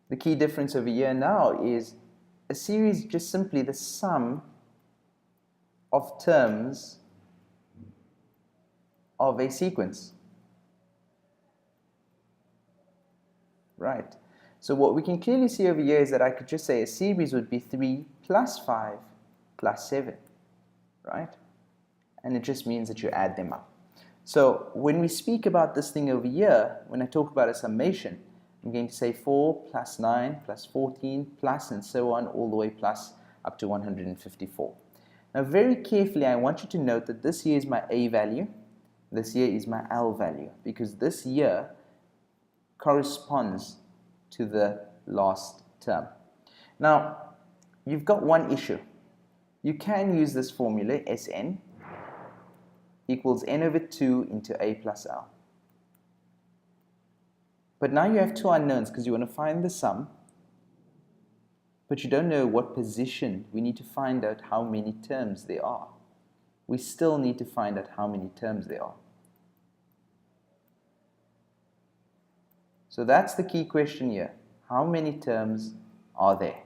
The key difference over here now is a series is just simply the sum of terms of a sequence. Right. So what we can clearly see over here is that I could just say a series would be 3 plus 5 plus 7. Right? And it just means that you add them up. So when we speak about this thing over here, when I talk about a summation, I'm going to say 4 plus 9 plus 14 plus and so on all the way plus up to 154. Now very carefully I want you to note that this here is my A value, this here is my L value, because this here corresponds to the last term. Now you've got one issue. You can use this formula Sn equals n over 2 into a plus l. But now you have two unknowns because you want to find the sum, but you don't know what position. We need to find out how many terms there are. We still need to find out how many terms there are. So that's the key question here. How many terms are there?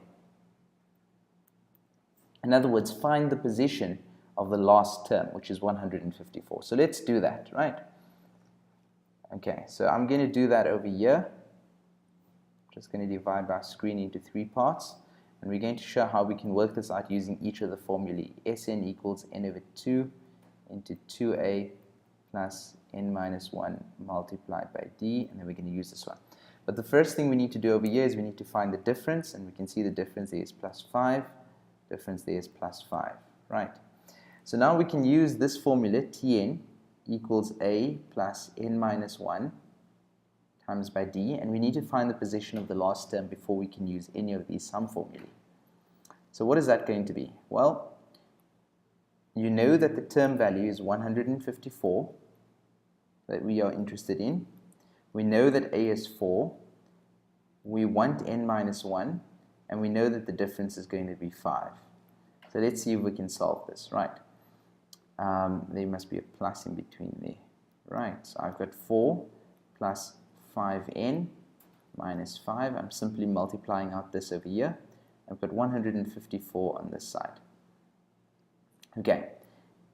In other words, find the position of the last term, which is 154. So let's do that, right? Okay, so I'm going to do that over here. Just going to divide our screen into 3 parts, and we're going to show how we can work this out using each of the formulae. Sn equals n over 2 into 2a plus n minus 1 multiplied by d, and then we're going to use this one. But the first thing we need to do over here is we need to find the difference, and we can see the difference there is plus 5, difference there is plus 5, right? So now we can use this formula, Tn equals a plus n minus 1 times by d, and we need to find the position of the last term before we can use any of these sum formulae. So what is that going to be? Well, you know that the term value is 154 that we are interested in. We know that a is 4. We want n minus 1, and we know that the difference is going to be 5. So let's see if we can solve this, right? There must be a plus in between there. Right, so I've got 4 plus 5n minus 5. I'm simply multiplying out this over here. I've got 154 on this side. Okay,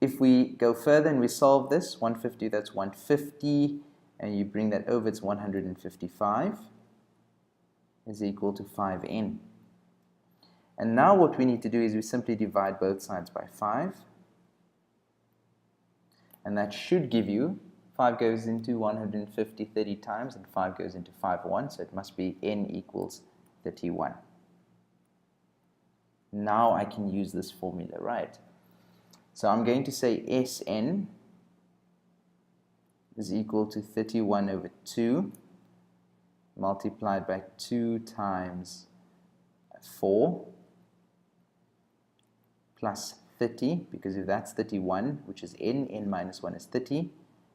if we go further and we solve this, 150, that's 150, and you bring that over, it's 155 is equal to 5n. And now what we need to do is we simply divide both sides by 5. And that should give you, 5 goes into 150 30 times, and 5 goes into 5 once, so it must be n equals 31. Now I can use this formula, right? So I'm going to say Sn is equal to 31 over 2 multiplied by 2 times 4 plus 30, because if that's 31, which is n minus 1 is 30,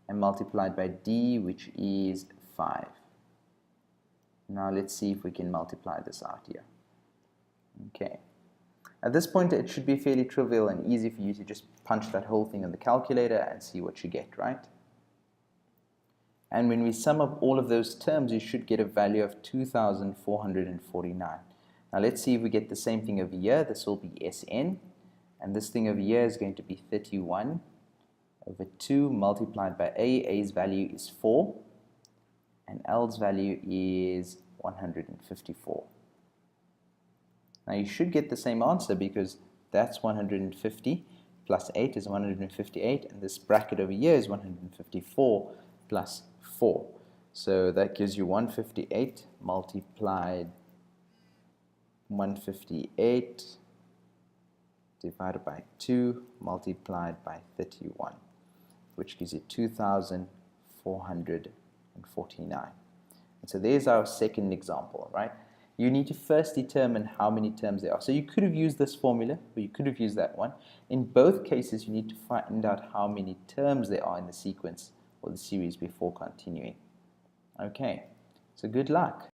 and multiplied by d, which is 5. Now let's see if we can multiply this out here. Okay. At this point, it should be fairly trivial and easy for you to just punch that whole thing on the calculator and see what you get, right? And when we sum up all of those terms, you should get a value of 2,449. Now let's see if we get the same thing over here. This will be Sn. And this thing over here is going to be 31 over 2 multiplied by a. A's value is 4. And L's value is 154. Now you should get the same answer because that's 150 plus 8 is 158. And this bracket over here is 154 plus 4. So that gives you 158 multiplied 158 divided by 2 multiplied by 31, which gives you 2,449. And so there's our second example, right? You need to first determine how many terms there are. So you could have used this formula, or you could have used that one. In both cases, you need to find out how many terms there are in the sequence or the series before continuing. Okay, so good luck.